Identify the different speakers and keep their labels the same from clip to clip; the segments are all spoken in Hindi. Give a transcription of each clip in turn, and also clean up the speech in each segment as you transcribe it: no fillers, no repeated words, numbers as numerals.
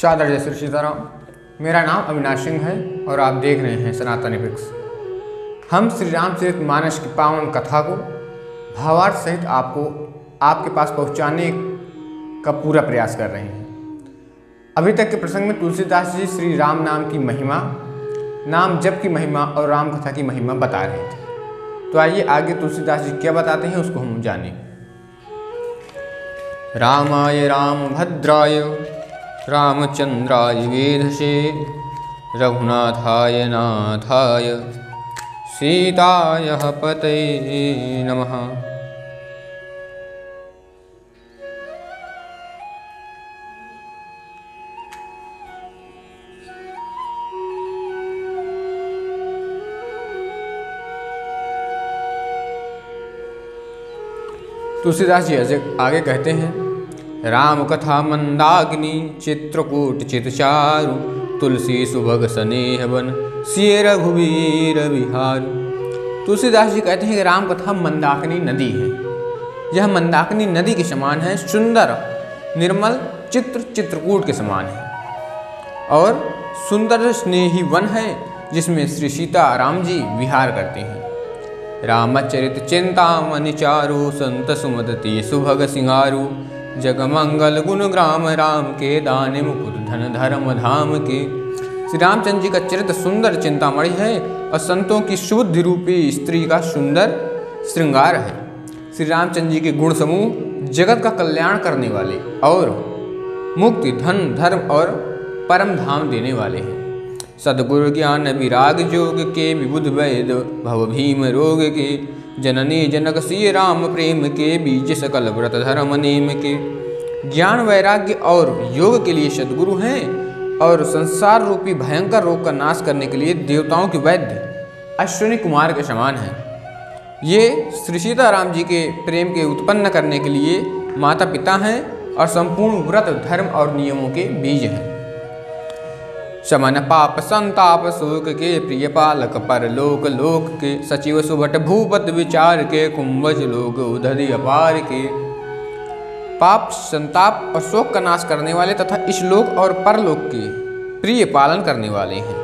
Speaker 1: सादर जय श्री सीताराम। मेरा नाम अविनाश सिंह है और आप देख रहे हैं सनातनी पिक्स। हम श्री रामचरितमानस की पावन कथा को भावार्थ सहित आपको आपके पास पहुंचाने का पूरा प्रयास कर रहे हैं। अभी तक के प्रसंग में तुलसीदास जी श्री राम नाम की महिमा, नाम जप की महिमा और राम कथा की महिमा बता रहे थे। तो आइए आगे तुलसीदास जी क्या बताते हैं उसको हम जानें। रामाय रामभद्राय रामचंद्राय वेधसे रघुनाथाय नाथाय सीताय पतये नमः। तुलसीदास जी आगे कहते हैं, राम कथा मंदाग्नि चित्रकूट चितचारु तुलसी सुभग स्नेह बन सिय रघुवीर विहारु। तुलसीदास जी कहते हैं कि राम कथा मंदाकिनी नदी है। यह मंदाकिनी नदी के समान है, सुंदर निर्मल चित्रकूट के समान है और सुंदर स्नेही वन है जिसमें श्री सीता राम जी विहार करते हैं। रामचरित चिंतामणि चारु संत सुमति सुभग सिंगारु जगमंगल गुण ग्राम राम के दाने मुकुट धन धर्म धाम के। श्री रामचंद्र जी का चरित्र सुंदर चिंतामणि है और संतों की सुबुद्धि रूपी स्त्री का सुंदर श्रृंगार है। श्री रामचंद्र जी के गुण समूह जगत का कल्याण करने वाले और मुक्ति धन धर्म और परम धाम देने वाले हैं। सद्गुरु ज्ञान विराग जोग के विबुध वैद भव भीम रोग के जननी जनक सिय राम प्रेम के बीज सकल व्रत धर्म नेम के। ज्ञान वैराग्य और योग के लिए सद्गुरु हैं और संसार रूपी भयंकर रोग का नाश करने के लिए देवताओं के वैद्य अश्विनी कुमार के समान हैं। ये श्री सीताराम जी के प्रेम के उत्पन्न करने के लिए माता पिता हैं और संपूर्ण व्रत धर्म और नियमों के बीज हैं। शमन पाप संताप शोक के प्रिय पालक पर लोक लोक के सचिव सुभट भूपत विचार के कुंभज लोक उदधि अपार के। पाप संताप और शोक का नाश करने वाले तथा इस लोक और परलोक के प्रिय पालन करने वाले हैं।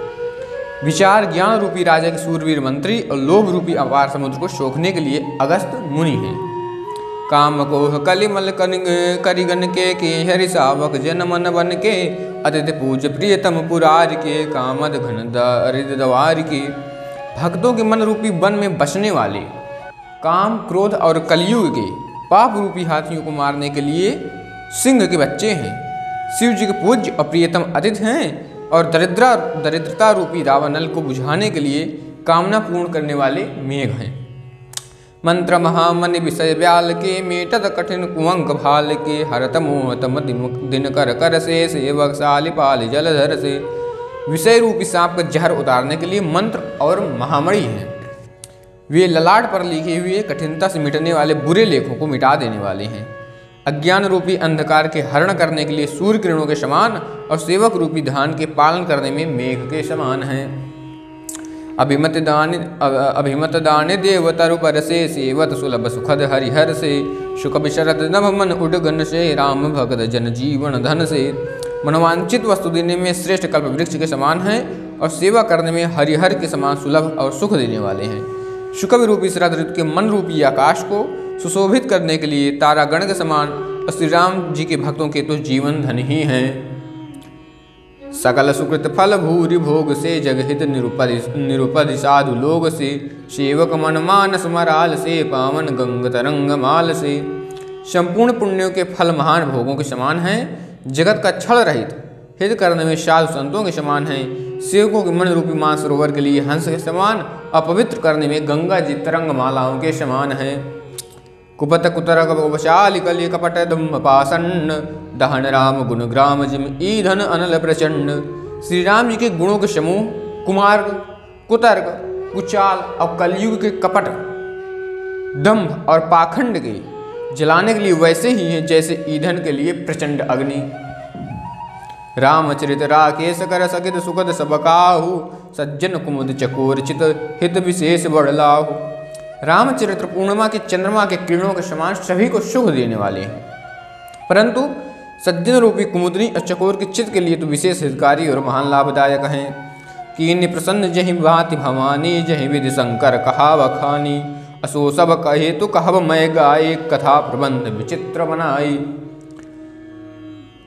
Speaker 1: विचार ज्ञान रूपी राजा के सूरवीर मंत्री और लोभ रूपी अपार समुद्र को सोखने के लिए अगस्त मुनि हैं। काम कोह कलिमल करिगन के हरि सावक जन मन बन के अतिथि पूज प्रियतम पुरार के कामद घन दरिद्रवार के। भक्तों के मन रूपी वन में बसने वाले काम क्रोध और कलयुग के पाप रूपी हाथियों को मारने के लिए सिंह के बच्चे हैं। शिव जी के पूज्य और प्रियतम अतिथि हैं और दरिद्रता रूपी रावणल को बुझाने के लिए कामना पूर्ण करने वाले मेघ हैं। मंत्र महामनि विषय व्याल के मेटत कठिन कुंवंक भाल के हरत मोहत दिन कर कर से सेवक सालिपाल जलधर से। विषय रूपी सांप का जहर उतारने के लिए मंत्र और महामणि हैं। वे ललाट पर लिखे हुए कठिनता से मिटने वाले बुरे लेखों को मिटा देने वाले हैं। अज्ञान रूपी अंधकार के हरण करने के लिए सूर्य किरणों के समान और सेवक रूपी धान के पालन करने में मेघ के समान हैं। अभिमत दान देव तरु पर से सेवत सुलभ सुखद हरिहर से। शुक विशरद नभ मन उडगन से राम भगत जन जीवन धन से। मनोवांछित वस्तु देने में श्रेष्ठ कल्प वृक्ष के समान हैं और सेवा करने में हरिहर के समान सुलभ और सुख देने वाले हैं। शुकवि रूपी शरद ऋतु के मन रूपी आकाश को सुशोभित करने के लिए तारागण के समान और श्री राम जी के भक्तों के तो जीवन धन ही हैं। सकल सुकृत फल भूरि भोग से जगहित निरुपधि साधु लोग से। सेवक मन मानस मराल से पावन गंग तरंग माल से। संपूर्ण पुण्यों के फल महान भोगों के समान हैं। जगत का छल रहित हित करने में साधु संतों के समान हैं। सेवकों के मन रूपी मानसरोवर के लिए हंस के समान, अपवित्र करने में गंगा जी तरंग मालाओं के समान हैं। कुपत कुतरक वशाल कलि कपट दम्भ पासन्न दहन राम गुण ग्राम जिम ईधन अनल प्रचंड। श्री राम जी के गुणों के समूह कुमार्ग कुतर्क कुचाल और कलयुग के कपट दंभ और पाखंड के जलाने के लिए वैसे ही हैं जैसे ईंधन के लिए प्रचंड अग्नि। रामचरित राकेश कर सकित सुखद सबकाहु सज्जन कुमुद चकोर चित हित विशेष बढ़लाहु। रामचरित्र पूर्णिमा के चंद्रमा के किरणों के समान सभी को सुख देने वाले हैं, परंतु सज्जन रूपी कुमुदनी और चकोर के चित्त के लिए तो विशेष हितकारी और महान लाभदायक हैं। कीन्य प्रसन्न जहि भांति भवानी, जहि विधि शंकर कहा बखानी। असो सब कहे तो कहब मैं गाये, कथा प्रबंध विचित्र बनाई।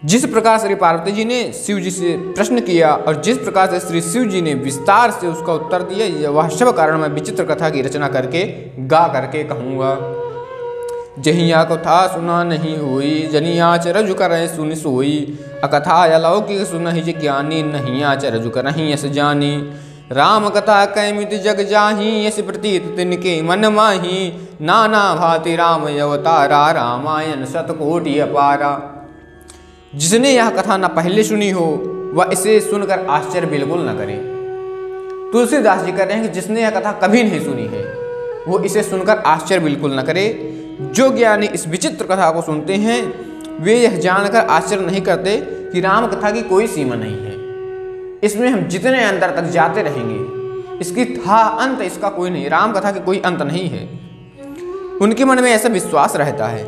Speaker 1: जिस प्रकार श्री पार्वती जी ने शिव जी से प्रश्न किया और जिस प्रकार से श्री शिव जी ने विस्तार से उसका उत्तर दिया, वह सब कारण मैं विचित्र कथा की रचना करके गा करके कहूँगा। जहिया कथा सुना नहीं हुई, जनिया चरजु करे सुन सोई। अकथा अलौकिक सुनहि ज्ञानी, नहीं आचरजु करहि यस जानी। राम कथा कैमिति जग जाही, यस प्रतीत तिनके मन माही। नाना भांति राम अवतारा, रामायण शतकोटि अपारा। जिसने यह कथा न पहले सुनी हो वह इसे सुनकर आश्चर्य बिल्कुल न करे। तुलसीदास जी कह रहे हैं कि जिसने यह कथा कभी नहीं सुनी है वो इसे सुनकर आश्चर्य बिल्कुल न करे। जो ज्ञानी इस विचित्र कथा को सुनते हैं वे यह जानकर आश्चर्य नहीं करते कि राम कथा की कोई सीमा नहीं है, इसमें हम जितने अंदर तक जाते रहेंगे, इसकी था अंत इसका कोई नहीं, राम कथा की कोई अंत नहीं है। उनके मन में ऐसा विश्वास रहता है।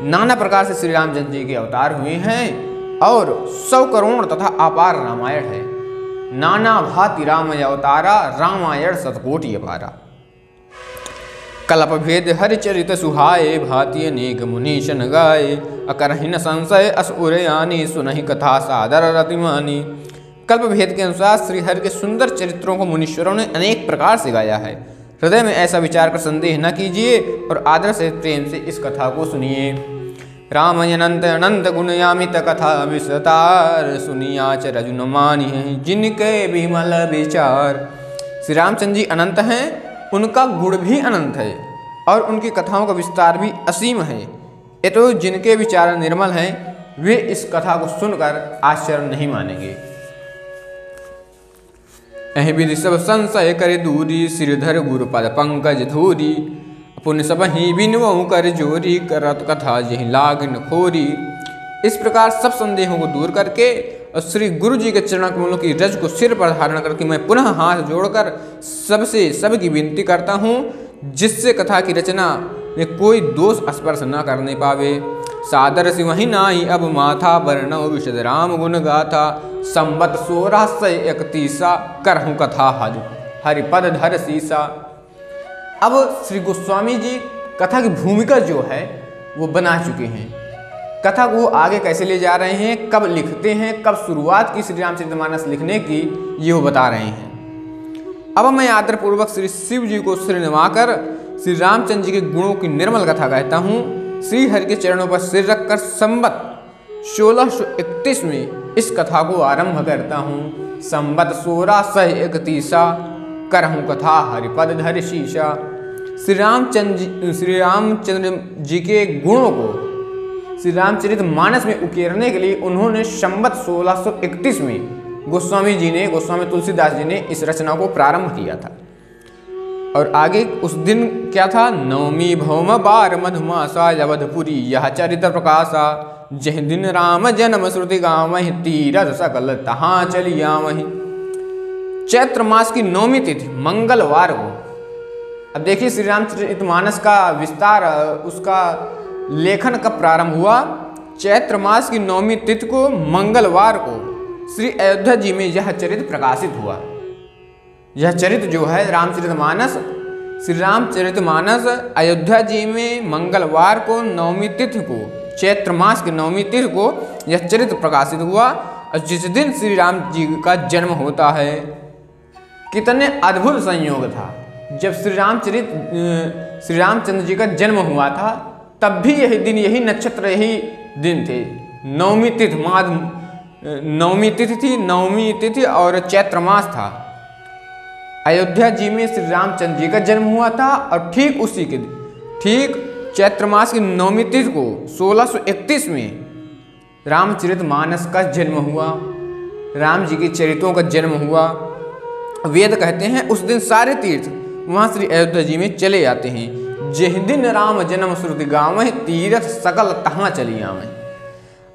Speaker 1: नाना प्रकार से श्री रामचंद्र जी के अवतार हुए हैं और 100 करोड़ तथा अपार रामायण है। नाना भांति राम अवतारा, रामायण शतकोटि अपारा। कल्प भेद हरिचरित सुहाए, भांति अनेक मुनीशन गाए। अकरहि न संशय अस उरयानी, सुनहि कथा सादर रतिमानी। कल्प भेद के अनुसार श्री हरि के सुंदर चरित्रों को मुनीश्वरों ने अनेक प्रकार से गाया है। हृदय में ऐसा विचार कर संदेह न कीजिए और आदर से प्रेम से इस कथा को सुनिए। राम अनंत अनंत गुणयामित कथा विस्तार, सुनिया चरजु न मानिहि जिनके विमल विचार। श्री रामचंद्र जी अनंत हैं, उनका गुण भी अनंत है और उनकी कथाओं का विस्तार भी असीम है। ये तो जिनके विचार निर्मल हैं वे इस कथा को सुनकर आश्चर्य नहीं मानेंगे। अहि विधि सब संशय करे दूरी, सिरधर गुरु पद पंकज धूरी। पुण्य सब ही बिनवऊ कर जोरी, करत कथा जहि लागिन खोरी। इस प्रकार सब संदेहों को दूर करके और श्री गुरु जी के चरण कमलों की रज को सिर पर धारण करके मैं पुनः हाथ जोड़कर सबसे सबकी विनती करता हूँ, जिससे कथा की रचना में कोई दोष स्पर्श न करने पावे। सादर से वही नाई अब माथा, वर्णव विशद राम गुण गाथा। संबत 1631 करहूँ कथा हरिपद धर सीसा। अब श्री गोस्वामी जी कथा की भूमिका जो है वो बना चुके हैं। कथा को आगे कैसे ले जा रहे हैं, कब लिखते हैं, कब शुरुआत की श्री रामचरितमानस लिखने की, ये वो बता रहे हैं। अब मैं आदरपूर्वक श्री शिव जी को सिर नवाकर श्री रामचंद्र जी के गुणों की निर्मल कथा कहता हूँ। श्री हरि के चरणों पर सिर रखकर संबत 1631 में इस कथा को आरंभ करता हूँ। संबत 1631 करहूँ कथा हरिपद धर शीशा। श्री रामचंद्र जी के गुणों को श्री रामचरित मानस में उकेरने के लिए उन्होंने संबत 1631 में गोस्वामी तुलसीदास जी ने इस रचना को प्रारंभ किया था। और आगे उस दिन क्या था, नवमी भौम बार मधुमासा, अवधपुरी यह चरित प्रकाशा। जह दिन राम जन्म श्रुति गावहि, तीरथ सकल तहाँ चलियावहि। चैत्र मास की नवमी तिथि मंगलवार को, अब देखिए श्री रामचरितमानस का विस्तार, उसका लेखन कब प्रारंभ हुआ, चैत्र मास की नवमी तिथि को मंगलवार को श्री अयोध्या जी में यह चरित प्रकाशित हुआ। यह चरित जो है रामचरितमानस, श्री रामचरितमानस अयोध्या जी में मंगलवार को नवमी तिथि को, चैत्र मास की नवमी तिथि को यह चरित प्रकाशित हुआ। और जिस दिन श्री राम जी का जन्म होता है, कितने अद्भुत संयोग था। जब श्री रामचंद्र जी का जन्म हुआ था तब भी यही दिन, यही नक्षत्र, यही दिन थे। नवमी तिथि नवमी तिथि थी, नवमी तिथि और चैत्र मास था। अयोध्या जी में श्री रामचंद्र जी का जन्म हुआ था और ठीक उसी के दिन, ठीक चैत्र मास की नवमी तिथि को 1631 में रामचरितमानस का जन्म हुआ, राम जी के चरित्रों का जन्म हुआ। वेद कहते हैं उस दिन सारे तीर्थ वहाँ श्री अयोध्या जी में चले जाते हैं। जिस दिन राम जन्म श्रुति गावहि, तीर्थ सकल तहाँ चली आवें।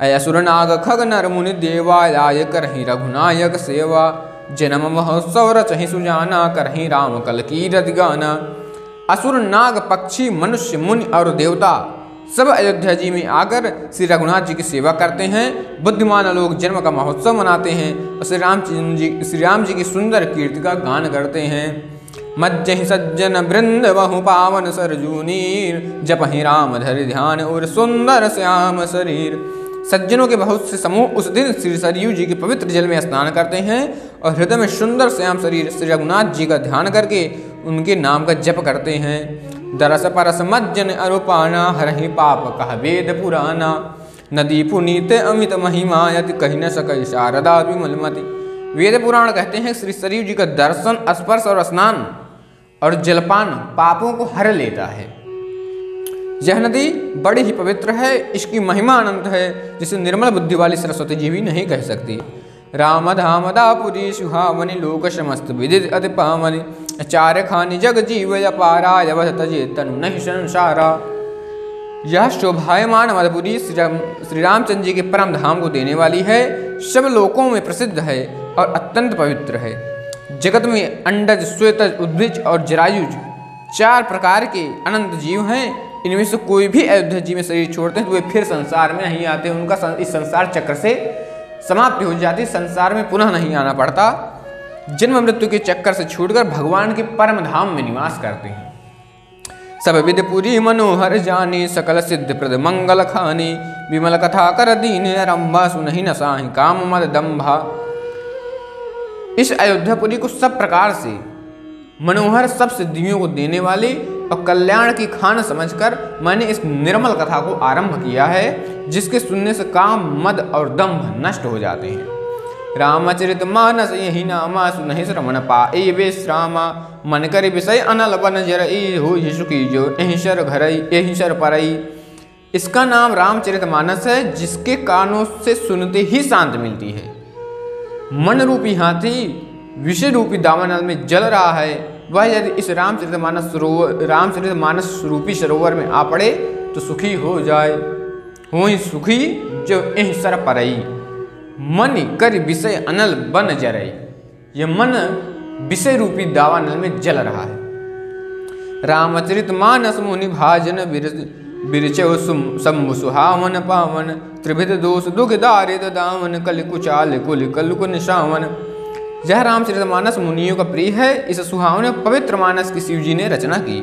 Speaker 1: असुर नाग खग नर मुनि देवा, आय करहि रघुनायक सेवा। जन्म महोत्सव रचहि सुजाना, करहि राम कल कीरति गाना। असुर नाग पक्षी मनुष्य मुनि और देवता सब अयोध्या जी में आकर श्री रघुनाथ जी की सेवा करते हैं। बुद्धिमान लोग जन्म का महोत्सव मनाते हैं और श्री राम जी की सुंदर कीर्ति का गान करते हैं। मज्जहि सज्जन वृंद बहु पावन सरजूनीर, जपहि राम धरि ध्यान और सुंदर श्याम शरीर। सज्जनों के बहुत से समूह उस दिन श्री सरयू जी के पवित्र जल में स्नान करते हैं और हृदय में सुंदर श्याम शरीर श्री रघुनाथ जी का ध्यान करके उनके नाम का जप करते हैं। दरस परस मज्जन अरुपाना, हरहि पाप कह वेद पुराना। नदी पुनीत अमित महिमा, यति कहि न सकई शारदा विमलमति। वेद पुराण कहते हैं श्री सरयू जी का दर्शन, स्पर्श और स्नान और जलपान पापों को हर लेता है। यह नदी बड़ी ही पवित्र है, इसकी महिमा अनंत है, जिसे निर्मल बुद्धि वाली सरस्वती जी भी नहीं कह सकती। राम धाम दापुरी सुहावनी, लोक समस्त विदित अति पावनी। चार खानी जग जीव अपारा, यवह तजे तनु नहीं संसारा। यह शोभायमान मधुपुरी श्री रामचंद्र जी के परम धाम को देने वाली है, सब लोकों में प्रसिद्ध है और अत्यंत पवित्र है। जगत में अंडज, श्वेतज, उद्भिज और जरायुज 4 प्रकार के अनंत जीव हैं। इनमें से कोई भी अयोध्या जी में शरीर छोड़ते हैं तो वे फिर संसार में नहीं आते, उनका इस संसार चक्र से समाप्ति हो जाती, संसार में पुनः नहीं आना पड़ता। जन्म मृत्यु के चक्कर से छूटकर भगवान के परम धाम में निवास करते हैं। सब विद पुरी मनोहर जानी, सकल सिद्ध प्रद मंगल खानी। विमल कथा कर दीन रंभा, सुनहि न साहि काम मद दंभा। इस अयोध्यापुरी को सब प्रकार से मनोहर, सब सिद्धियों को देने वाली और कल्याण की खान समझकर मैंने इस निर्मल कथा को आरंभ किया है, जिसके सुनने से काम, मद और दंभ नष्ट हो जाते हैं। रामचरित मानस यही नामा, सुनहि श्रवण पाए विश्रामा। मन कर विषय अनल बन जरई, हो सुखी जो एहिशर घरई एहिशर परई। इसका नाम रामचरित मानस है, जिसके कानों से सुनते ही शांति मिलती है। मन रूपी हाथी विषय रूपी दावानल में जल रहा है, वह यदि इस रामचरित मानस रूपी सरोवर में आ पड़े तो सुखी हो जाए। हो सुखी जो एहिशर परई, मन कर विषय अनल बन जरई। यह मन विषय रूपी दावानल में जल रहा है। रामचरित मानस मुनि भाजन बिरचौ शंभु सुहावन पावन। त्रिभिद दोष दुख दारिद दामन, कलि कुचाल कुल कलुक निशावन। यह रामचरित मानस मुनियों का प्रिय है। इस सुहावने पवित्र मानस की शिव जी ने रचना की।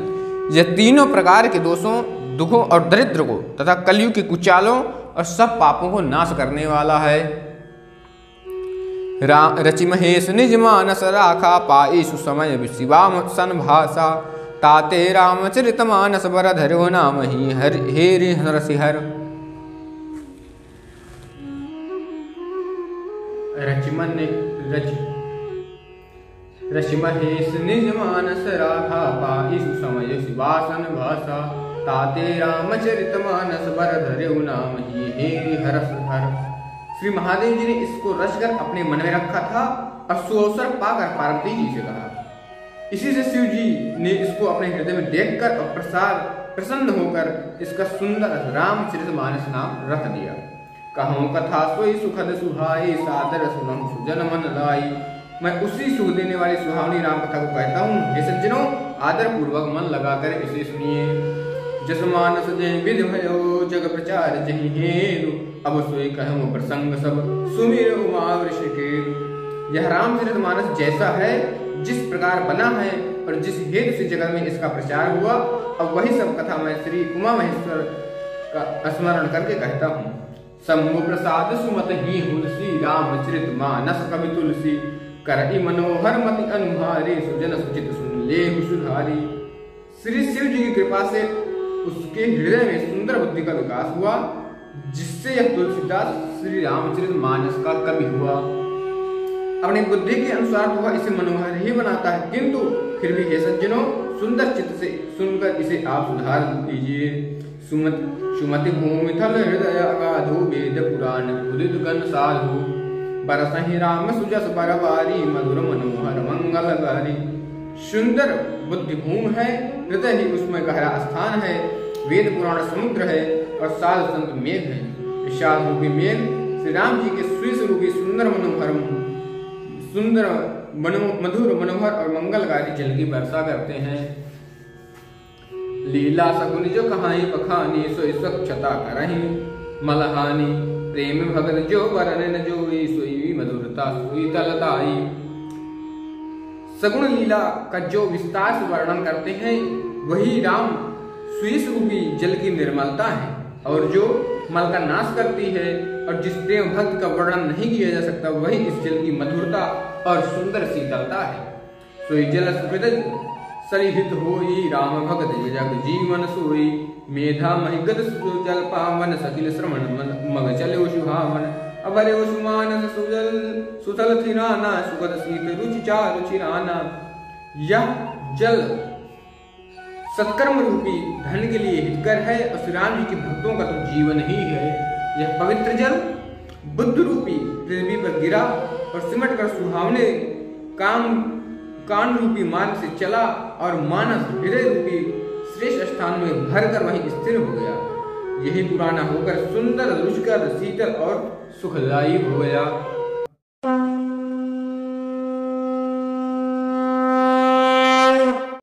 Speaker 1: यह तीनों प्रकार के दोषों, दुखों और दरिद्र को तथा कलयुग के कुचालों और सब पापों को नाश करने वाला है। रचि महेश निज मानस राखा, पाई सुसमय शिवाम सन भाषा। ताते रामचरित मानस बर धरो, नाम ही हेरि नरसिंहर। रचि महेश निज मानस राखा, पाई सुसमय शिवासन भाषा। ताते रामचरित मानस बर धरो, नाम ही हेरि हर। श्री महादेव जी ने इसको रचकर अपने मन में रखा था और सुअवसर पाकर पार्वती जी से कहा। इसी से शिव जी ने इसको अपने हृदय में देखकर और प्रसन्न होकर इसका सुंदर रामचरित मानस नाम रख दिया। कहूँ कथा सोई सुखद सुहाई, सादर सुनम सुजन मन लाई। मैं उसी सुख देने वाली सुहावनी राम कथा को कहता हूँ। हे सज्जनों, आदर पूर्वक मन लगाकर इसे सुनिए। जस मानस जय विधि भयो, जग प्रचार जहि हेतु। अब सोई कहूँ प्रसंग सब, सुमिर उमा वृषिकेतु। यह रामचरित मानस जैसा है, जिस प्रकार बना है और जिस हेतु से जगत में इसका प्रचार हुआ, अब वही सब कथा मैं श्री उमा महेश्वर का स्मरण करके कहता हूँ। शंभु प्रसाद सुमत ही हुलसी, रामचरित मानस कवि तुलसी। करई मनोहर मति अनुहारी, सुजन सुचित सुन लेहु सुधारी। श्री शिव जी की कृपा से उसके हृदय में सुंदर बुद्धि का विकास हुआ, जिससे यह तुलसीदास श्री रामचरित मानस का कवि हुआ। अपनी बुद्धि के अनुसार तो वह इसे मनोहर ही बनाता है, किंतु फिर भी हे सज्जनों, सुंदर चित्त से सुनकर इसे आप सुधार कीजिए। सुमति भूमि थल हृदय अगाधु, वेद पुराण उदित गण साधु। बरसहि राम सुजस बरबारी, मधुर मनोहर मंगलकारी। सुंदर बुद्धि भूमि है, हृदय ही उसमें गहरा स्थान है। वेद पुराण समुद्र है और साधु संत मेघ है। विशाल रूपी मेघ श्री राम जी के सुई रूपी मधुर मनोहर और मंगलकारी जल की वर्षा करते हैं। लीला सगुन जो कहाई बखानी, सोई स्वच्छता करही मलहानी। प्रेम भगत जो वर्णन जोई, सोई मधुरता शीतलताई। सगुण लीला का जो विस्तार से वर्णन करते हैं वही राम सुयस रूपी जल की निर्मलता है, और जो मल का नाश करती है और जिस प्रेम भक्त का वर्णन नहीं किया जा सकता वही इस जल की मधुरता और सुंदर शीतलता है। सोई जल सुहृद सरिहित होई, राम भगत जग जीवन सोई। मेधा महिगत जल पावन, सकिल श्रवण मग चले सुहावन। अभरे सुमान सुजल सुतल थिराना, सुगत शीत रुचि चारु चिराना। यह जल सत्कर्म रूपी धन के लिए हितकर है और श्री राम जी के भक्तों का तो जीवन ही है। यह पवित्र जल बुद्ध रूपी पृथ्वी पर गिरा और सिमट कर सुहावने कान रूपी मार्ग से चला और मानस हृदय रूपी श्रेष्ठ स्थान में भरकर वहीं स्थिर हो गया। यही पुराना होकर सुंदर रुचिकर शीतल और सुखदायी हो गया।